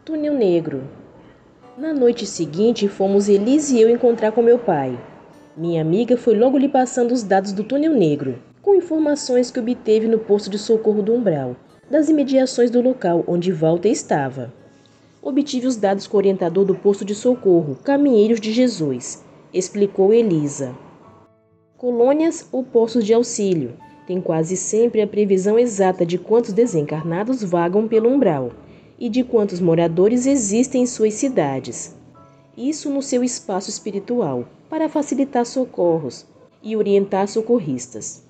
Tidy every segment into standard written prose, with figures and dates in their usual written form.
Túnel Negro. Na noite seguinte, fomos Elise e eu encontrar com meu pai. Minha amiga foi logo lhe passando os dados do Túnel Negro, com informações que obteve no posto de socorro do Umbral, das imediações do local onde Walter estava. Obtive os dados com o orientador do posto de socorro, Caminheiros de Jesus, explicou Elisa. Colônias ou postos de auxílio têm quase sempre a previsão exata de quantos desencarnados vagam pelo umbral e de quantos moradores existem em suas cidades. Isso no seu espaço espiritual, para facilitar socorros e orientar socorristas.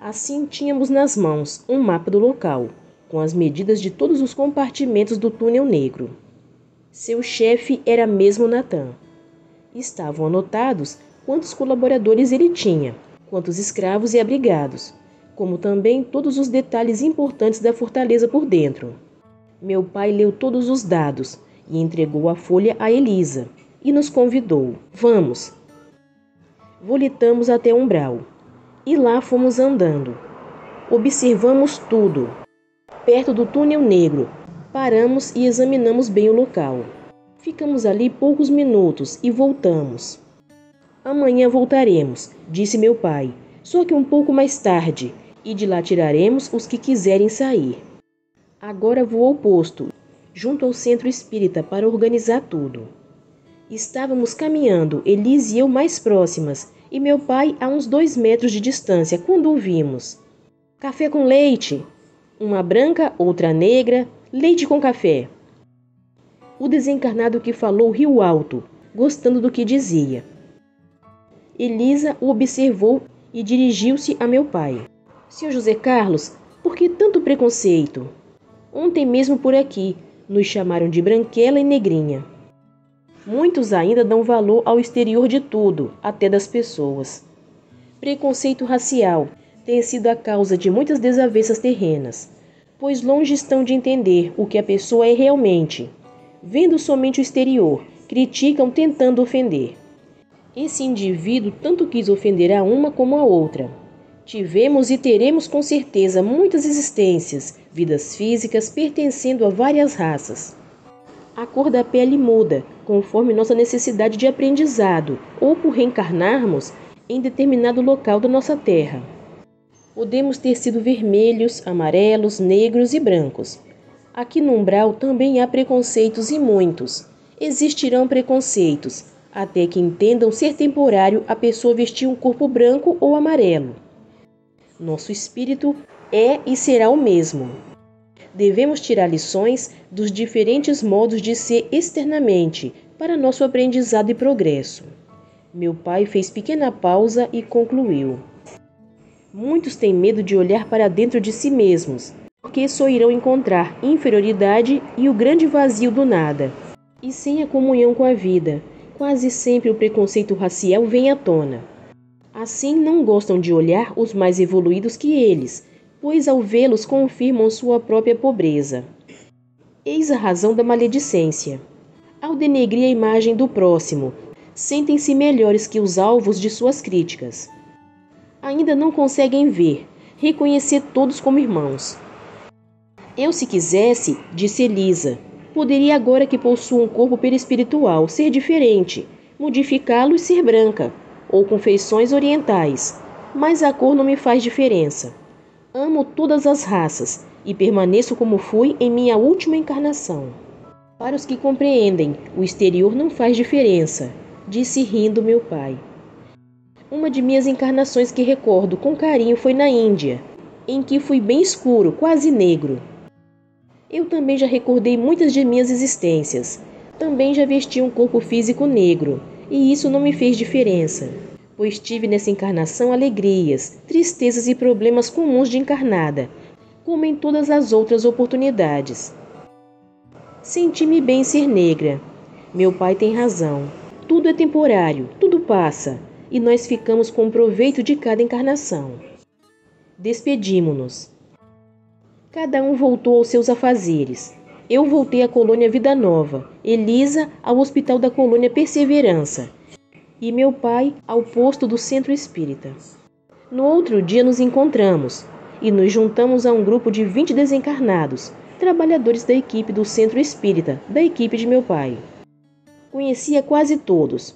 Assim, tínhamos nas mãos um mapa do local, com as medidas de todos os compartimentos do Túnel Negro. Seu chefe era mesmo Natan. Estavam anotados quantos colaboradores ele tinha, quantos escravos e abrigados, como também todos os detalhes importantes da fortaleza por dentro. Meu pai leu todos os dados e entregou a folha a Elisa e nos convidou. Vamos! Volitamos até o umbral e lá fomos andando. Observamos tudo. Perto do Túnel Negro, paramos e examinamos bem o local. Ficamos ali poucos minutos e voltamos. Amanhã voltaremos, disse meu pai, só que um pouco mais tarde, e de lá tiraremos os que quiserem sair. Agora vou ao posto, junto ao centro espírita, para organizar tudo. Estávamos caminhando, Elise e eu mais próximas, e meu pai a uns 2 metros de distância, quando ouvimos: café com leite! Uma branca, outra negra, leite com café. O desencarnado que falou riu alto, gostando do que dizia. Elisa o observou e dirigiu-se a meu pai. Sr. José Carlos, por que tanto preconceito? Ontem mesmo por aqui, nos chamaram de branquela e negrinha. Muitos ainda dão valor ao exterior de tudo, até das pessoas. Preconceito racial tem sido a causa de muitas desavenças terrenas, pois longe estão de entender o que a pessoa é realmente. Vendo somente o exterior, criticam tentando ofender. Esse indivíduo tanto quis ofender a uma como a outra. Tivemos e teremos com certeza muitas existências, vidas físicas pertencendo a várias raças. A cor da pele muda, conforme nossa necessidade de aprendizado, ou por reencarnarmos em determinado local da nossa terra. Podemos ter sido vermelhos, amarelos, negros e brancos. Aqui no umbral também há preconceitos e muitos. Existirão preconceitos, até que entendam ser temporário a pessoa vestir um corpo branco ou amarelo. Nosso espírito é e será o mesmo. Devemos tirar lições dos diferentes modos de ser externamente para nosso aprendizado e progresso. Meu pai fez pequena pausa e concluiu. Muitos têm medo de olhar para dentro de si mesmos, porque só irão encontrar inferioridade e o grande vazio do nada. E sem a comunhão com a vida, quase sempre o preconceito racial vem à tona. Assim não gostam de olhar os mais evoluídos que eles, pois ao vê-los confirmam sua própria pobreza. Eis a razão da maledicência. Ao denegrir a imagem do próximo, sentem-se melhores que os alvos de suas críticas. Ainda não conseguem ver, reconhecer todos como irmãos. Eu, se quisesse, disse Elisa, poderia agora que possuo um corpo perispiritual ser diferente, modificá-lo e ser branca, ou com feições orientais, mas a cor não me faz diferença. Amo todas as raças e permaneço como fui em minha última encarnação. Para os que compreendem, o exterior não faz diferença, disse rindo meu pai. Uma de minhas encarnações que recordo com carinho foi na Índia, em que fui bem escuro, quase negro. Eu também já recordei muitas de minhas existências. Também já vesti um corpo físico negro, e isso não me fez diferença, pois tive nessa encarnação alegrias, tristezas e problemas comuns de encarnada, como em todas as outras oportunidades. Senti-me bem em ser negra. Meu pai tem razão. Tudo é temporário, tudo passa, e nós ficamos com o proveito de cada encarnação. Despedimo-nos. Cada um voltou aos seus afazeres. Eu voltei à colônia Vida Nova, Elisa ao hospital da colônia Perseverança e meu pai ao posto do centro espírita. No outro dia nos encontramos e nos juntamos a um grupo de 20 desencarnados, trabalhadores da equipe do Centro Espírita, da equipe de meu pai. Conhecia quase todos.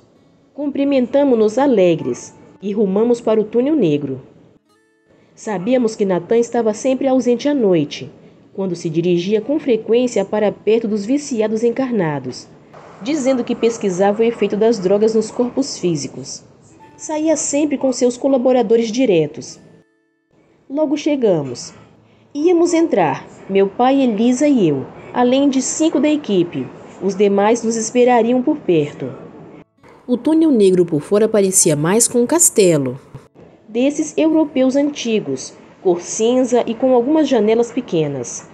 Cumprimentamo-nos alegres e rumamos para o túnel negro. Sabíamos que Natan estava sempre ausente à noite, quando se dirigia com frequência para perto dos viciados encarnados, dizendo que pesquisava o efeito das drogas nos corpos físicos. Saía sempre com seus colaboradores diretos. Logo chegamos. Íamos entrar, meu pai, Elisa e eu, além de 5 da equipe. Os demais nos esperariam por perto. O túnel negro por fora parecia mais com um castelo, desses europeus antigos, cor cinza e com algumas janelas pequenas.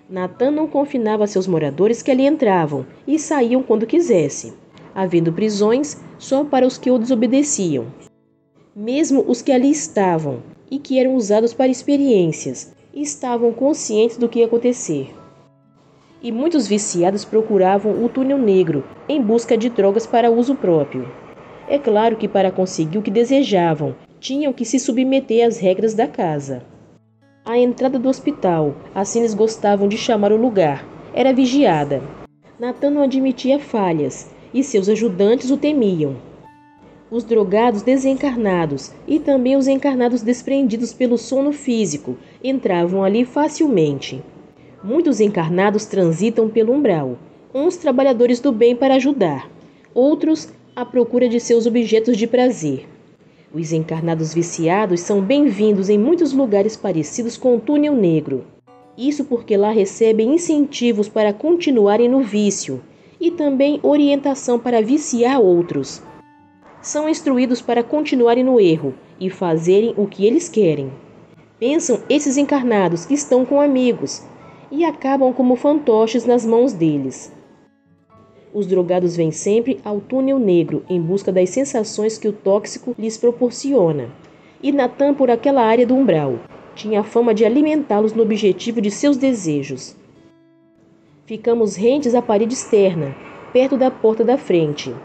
Natan não confinava seus moradores que ali entravam e saíam quando quisesse, havendo prisões só para os que o desobedeciam. Mesmo os que ali estavam e que eram usados para experiências, estavam conscientes do que ia acontecer. E muitos viciados procuravam o túnel negro em busca de drogas para uso próprio. É claro que para conseguir o que desejavam, tinham que se submeter às regras da casa. A entrada do hospital, assim eles gostavam de chamar o lugar, era vigiada. Natan não admitia falhas, e seus ajudantes o temiam. Os drogados desencarnados e também os encarnados desprendidos pelo sono físico entravam ali facilmente. Muitos encarnados transitam pelo umbral, uns trabalhadores do bem para ajudar, outros à procura de seus objetos de prazer. Os encarnados viciados são bem-vindos em muitos lugares parecidos com o túnel negro. Isso porque lá recebem incentivos para continuarem no vício e também orientação para viciar outros. São instruídos para continuarem no erro e fazerem o que eles querem. Pensam esses encarnados que estão com amigos e acabam como fantoches nas mãos deles. Os drogados vêm sempre ao túnel negro em busca das sensações que o tóxico lhes proporciona. E Natan, por aquela área do umbral, tinha a fama de alimentá-los no objetivo de seus desejos. Ficamos rentes à parede externa, perto da porta da frente.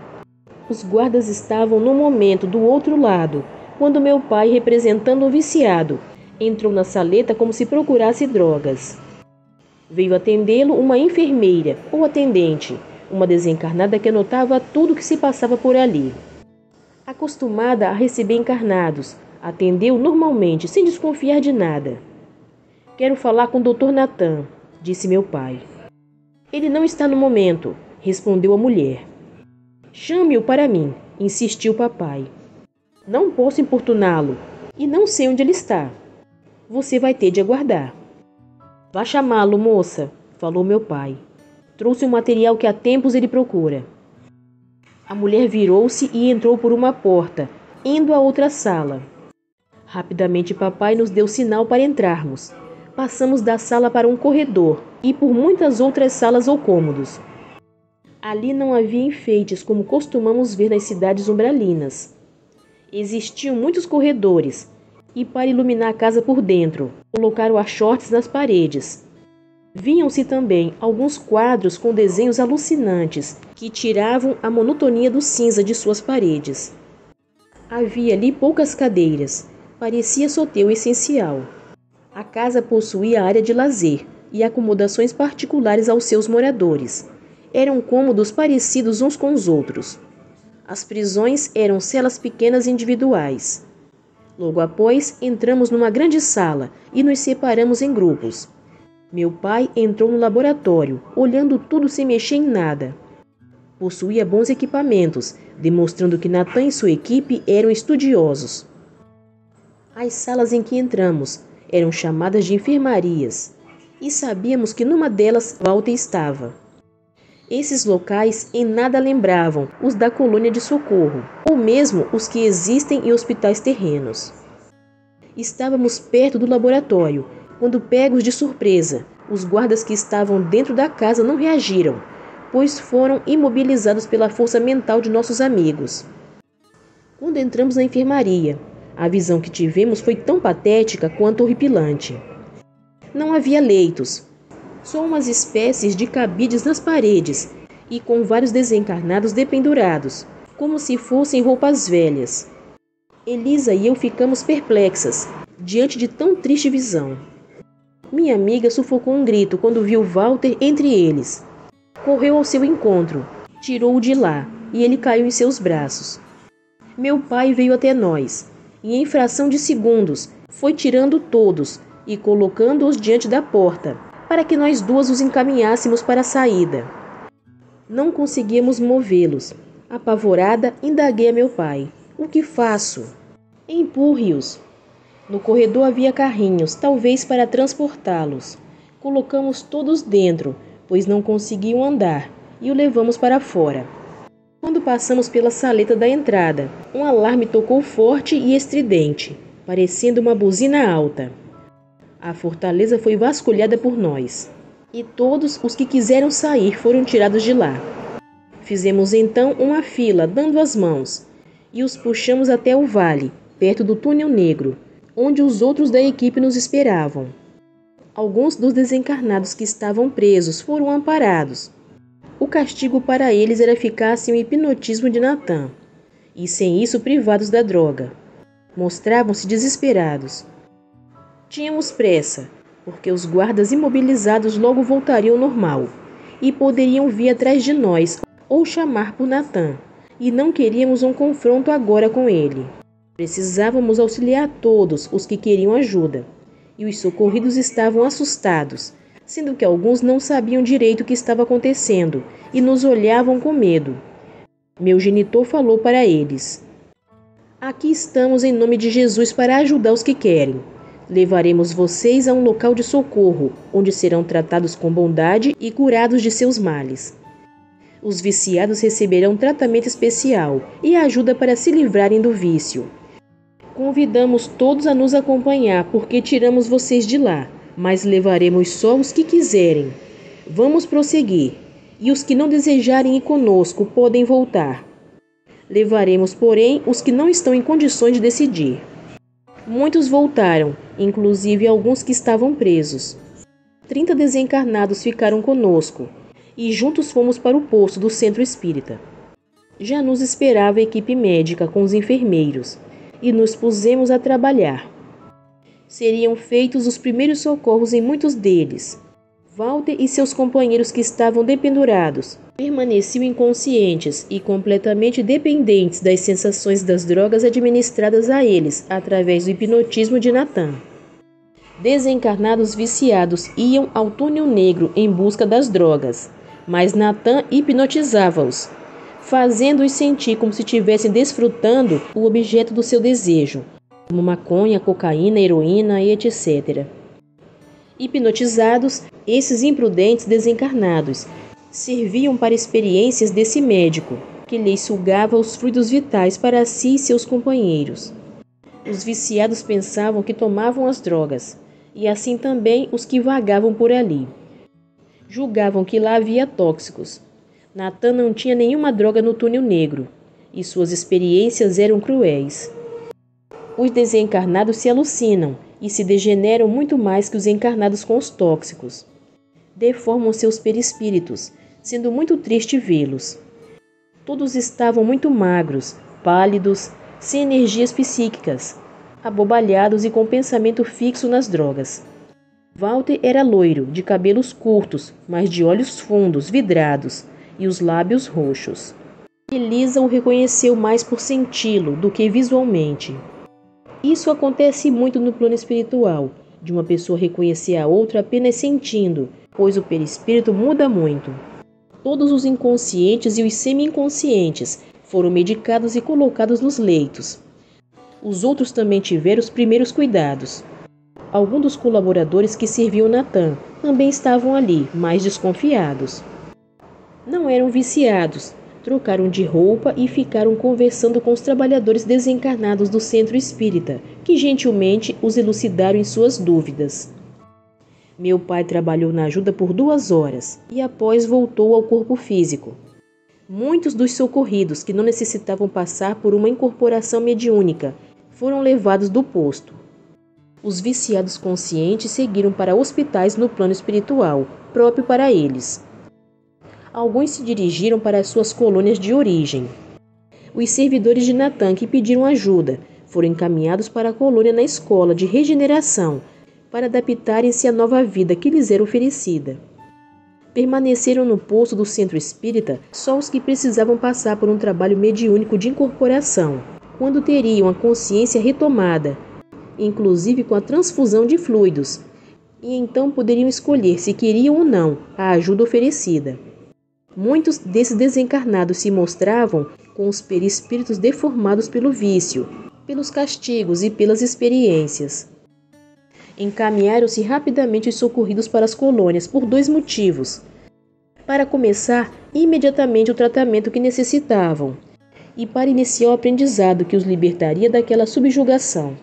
Os guardas estavam no momento do outro lado, quando meu pai, representando um viciado, entrou na saleta como se procurasse drogas. Veio atendê-lo uma enfermeira ou atendente, uma desencarnada que anotava tudo o que se passava por ali. Acostumada a receber encarnados, atendeu normalmente, sem desconfiar de nada. "Quero falar com o Dr. Natan", disse meu pai. "Ele não está no momento", respondeu a mulher. "Chame-o para mim", insistiu papai. "Não posso importuná-lo e não sei onde ele está. Você vai ter de aguardar." "Vá chamá-lo, moça", falou meu pai. "Trouxe um material que há tempos ele procura." A mulher virou-se e entrou por uma porta, indo a outra sala. Rapidamente papai nos deu sinal para entrarmos. Passamos da sala para um corredor e por muitas outras salas ou cômodos. Ali não havia enfeites como costumamos ver nas cidades umbralinas. Existiam muitos corredores e, para iluminar a casa por dentro, colocaram achortes nas paredes. Viam-se também alguns quadros com desenhos alucinantes que tiravam a monotonia do cinza de suas paredes. Havia ali poucas cadeiras, parecia só ter o essencial. A casa possuía área de lazer e acomodações particulares aos seus moradores. Eram cômodos parecidos uns com os outros. As prisões eram celas pequenas individuais. Logo após, entramos numa grande sala e nos separamos em grupos. Meu pai entrou no laboratório, olhando tudo sem mexer em nada. Possuía bons equipamentos, demonstrando que Natan e sua equipe eram estudiosos. As salas em que entramos eram chamadas de enfermarias, e sabíamos que numa delas Walter estava. Esses locais em nada lembravam os da colônia de socorro, ou mesmo os que existem em hospitais terrenos. Estávamos perto do laboratório, quando, pegos de surpresa, os guardas que estavam dentro da casa não reagiram, pois foram imobilizados pela força mental de nossos amigos. Quando entramos na enfermaria, a visão que tivemos foi tão patética quanto horripilante. Não havia leitos, só umas espécies de cabides nas paredes e com vários desencarnados dependurados, como se fossem roupas velhas. Elisa e eu ficamos perplexas diante de tão triste visão. Minha amiga sufocou um grito quando viu Walter entre eles. Correu ao seu encontro, tirou-o de lá e ele caiu em seus braços. Meu pai veio até nós e, em fração de segundos, foi tirando todos e colocando-os diante da porta, para que nós duas os encaminhássemos para a saída. Não conseguíamos movê-los. Apavorada, indaguei a meu pai. O que faço? Empurre-os. No corredor havia carrinhos, talvez para transportá-los. Colocamos todos dentro, pois não conseguiam andar, e o levamos para fora. Quando passamos pela saleta da entrada, um alarme tocou forte e estridente, parecendo uma buzina alta. A fortaleza foi vasculhada por nós, e todos os que quiseram sair foram tirados de lá. Fizemos então uma fila, dando as mãos, e os puxamos até o vale, perto do túnel negro, onde os outros da equipe nos esperavam. Alguns dos desencarnados que estavam presos foram amparados. O castigo para eles era ficar sem o hipnotismo de Natan, e sem isso privados da droga. Mostravam-se desesperados. Tínhamos pressa, porque os guardas imobilizados logo voltariam ao normal, e poderiam vir atrás de nós ou chamar por Natan, e não queríamos um confronto agora com ele. Precisávamos auxiliar todos os que queriam ajuda, e os socorridos estavam assustados, sendo que alguns não sabiam direito o que estava acontecendo e nos olhavam com medo. Meu genitor falou para eles: aqui estamos em nome de Jesus para ajudar os que querem. Levaremos vocês a um local de socorro, onde serão tratados com bondade e curados de seus males. Os viciados receberão tratamento especial e ajuda para se livrarem do vício. Convidamos todos a nos acompanhar, porque tiramos vocês de lá, mas levaremos só os que quiserem. Vamos prosseguir, e os que não desejarem ir conosco podem voltar. Levaremos, porém, os que não estão em condições de decidir. Muitos voltaram, inclusive alguns que estavam presos. 30 desencarnados ficaram conosco, e juntos fomos para o posto do centro espírita. Já nos esperava a equipe médica com os enfermeiros, e nos pusemos a trabalhar. Seriam feitos os primeiros socorros em muitos deles. Walter e seus companheiros que estavam dependurados permaneciam inconscientes e completamente dependentes das sensações das drogas administradas a eles através do hipnotismo de Natan. Desencarnados viciados iam ao túnel negro em busca das drogas, mas Natan hipnotizava-os, fazendo-os sentir como se estivessem desfrutando o objeto do seu desejo, como maconha, cocaína, heroína e etc. Hipnotizados, esses imprudentes desencarnados serviam para experiências desse médico, que lhes sugava os fluidos vitais para si e seus companheiros. Os viciados pensavam que tomavam as drogas, e assim também os que vagavam por ali. Julgavam que lá havia tóxicos. Natan não tinha nenhuma droga no túnel negro, e suas experiências eram cruéis. Os desencarnados se alucinam e se degeneram muito mais que os encarnados com os tóxicos. Deformam seus perispíritos, sendo muito triste vê-los. Todos estavam muito magros, pálidos, sem energias psíquicas, abobalhados e com pensamento fixo nas drogas. Walter era loiro, de cabelos curtos, mas de olhos fundos, vidrados, e os lábios roxos. Elisa o reconheceu mais por senti-lo do que visualmente. Isso acontece muito no plano espiritual, de uma pessoa reconhecer a outra apenas sentindo, pois o perispírito muda muito. Todos os inconscientes e os semi-inconscientes foram medicados e colocados nos leitos. Os outros também tiveram os primeiros cuidados. Alguns dos colaboradores que serviam Natan também estavam ali, mais desconfiados. Não eram viciados, trocaram de roupa e ficaram conversando com os trabalhadores desencarnados do centro espírita, que gentilmente os elucidaram em suas dúvidas. Meu pai trabalhou na ajuda por 2 horas e após voltou ao corpo físico. Muitos dos socorridos que não necessitavam passar por uma incorporação mediúnica foram levados do posto. Os viciados conscientes seguiram para hospitais no plano espiritual, próprio para eles. Alguns se dirigiram para as suas colônias de origem. Os servidores de Natan que pediram ajuda foram encaminhados para a colônia na escola de regeneração, para adaptarem-se à nova vida que lhes era oferecida. Permaneceram no posto do centro espírita só os que precisavam passar por um trabalho mediúnico de incorporação, quando teriam a consciência retomada, inclusive com a transfusão de fluidos, e então poderiam escolher se queriam ou não a ajuda oferecida. Muitos desses desencarnados se mostravam com os perispíritos deformados pelo vício, pelos castigos e pelas experiências. Encaminharam-se rapidamente os socorridos para as colônias por 2 motivos: para começar imediatamente o tratamento que necessitavam e para iniciar o aprendizado que os libertaria daquela subjugação.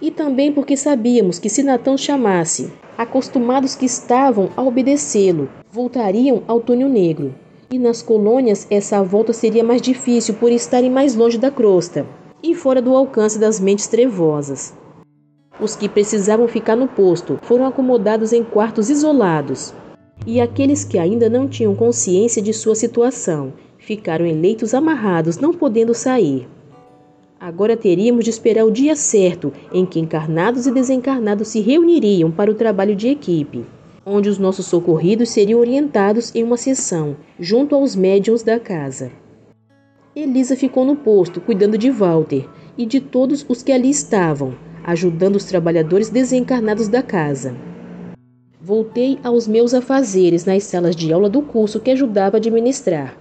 E também porque sabíamos que se Natan chamasse, acostumados que estavam a obedecê-lo, voltariam ao túnel negro. E nas colônias essa volta seria mais difícil por estarem mais longe da crosta e fora do alcance das mentes trevosas. Os que precisavam ficar no posto foram acomodados em quartos isolados, e aqueles que ainda não tinham consciência de sua situação ficaram em leitos amarrados, não podendo sair. Agora teríamos de esperar o dia certo em que encarnados e desencarnados se reuniriam para o trabalho de equipe, onde os nossos socorridos seriam orientados em uma sessão, junto aos médiuns da casa. Elisa ficou no posto, cuidando de Walter e de todos os que ali estavam, ajudando os trabalhadores desencarnados da casa. Voltei aos meus afazeres nas salas de aula do curso que ajudava a administrar,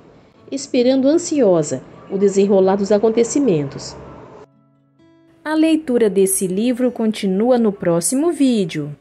esperando ansiosa o desenrolar dos acontecimentos. A leitura desse livro continua no próximo vídeo.